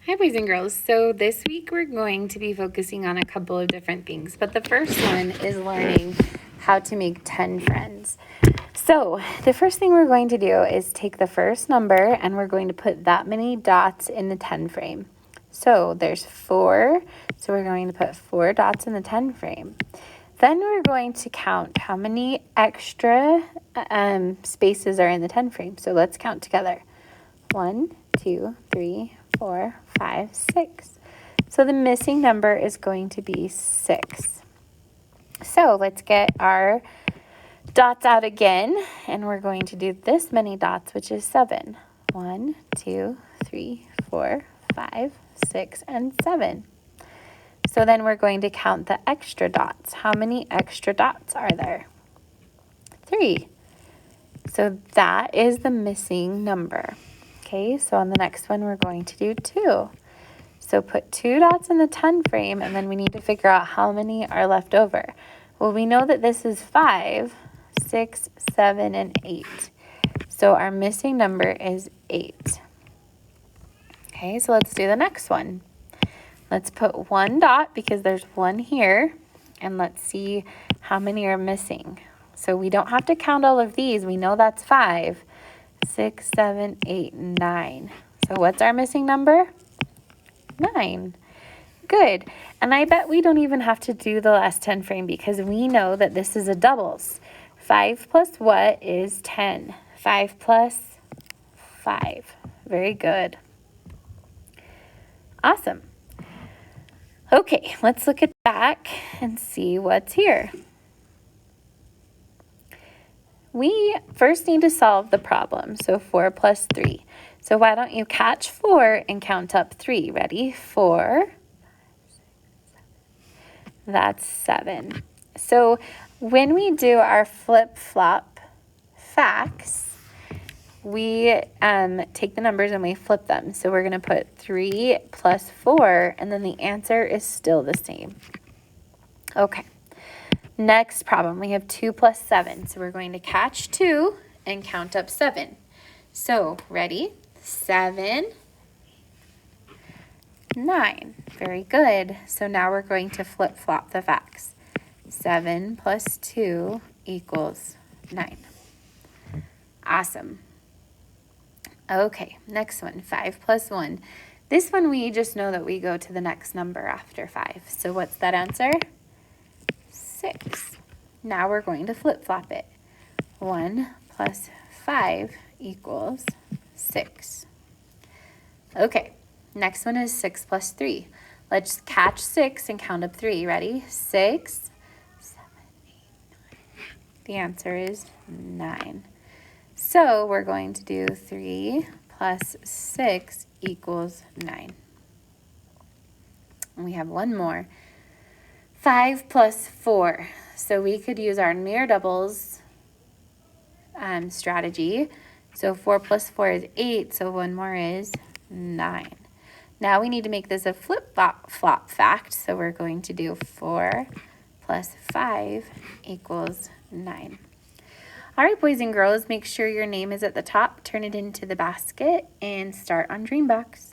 Hi, boys and girls. So this week we're going to be focusing on a couple of different things, but the first one is learning how to make 10 friends. So the first thing we're going to do is take the first number and we're going to put that many dots in the 10 frame. So there's 4, so we're going to put 4 dots in the 10 frame. Then we're going to count how many extra spaces are in the 10 frame. So let's count together. 1, 2, 3, 4, 5, 6. So the missing number is going to be 6. So let's get our dots out again, and we're going to do this many dots, which is 7. 1, 2, 3, 4, 5, 6, and 7. So then we're going to count the extra dots. How many extra dots are there? 3. So that is the missing number. Okay, so on the next one, we're going to do 2. So put 2 dots in the 10 frame, and then we need to figure out how many are left over. Well, we know that this is 5, 6, 7, and 8. So our missing number is 8. Okay, so let's do the next one. Let's put 1 dot because there's 1 here, and let's see how many are missing. So we don't have to count all of these. We know that's 5. 6, 7, 8, 9. So what's our missing number? 9. Good. And I bet we don't even have to do the last 10 frame because we know that this is a doubles. 5 plus what is 10? 5 plus 5. Very good. Awesome. Okay, let's look at back and see what's here. We first need to solve the problem, so 4 plus 3. So why don't you catch 4 and count up 3? Ready? 4. That's 7. So when we do our flip-flop facts, we take the numbers and we flip them. So we're going to put 3 plus 4, and then the answer is still the same. Okay. Next problem, we have 2 plus 7. So we're going to catch 2 and count up 7. So, ready? 7, 9. Very good. So now we're going to flip-flop the facts. 7 plus 2 equals 9. Awesome. Okay, next one, 5 plus 1. This one we just know that we go to the next number after 5. So what's that answer? 6. Now we're going to flip-flop it. 1 plus 5 equals 6. Okay, next one is 6 plus 3. Let's catch 6 and count up 3. Ready? 6, 7, 8, 9. The answer is 9. So we're going to do 3 plus 6 equals 9. And we have one more. 5 plus 4. So we could use our near doubles strategy. So 4 plus 4 is 8, so one more is 9. Now we need to make this a flip-flop fact, so we're going to do 4 plus 5 equals 9. All right, boys and girls, make sure your name is at the top, turn it into the basket, and start on Dreambox.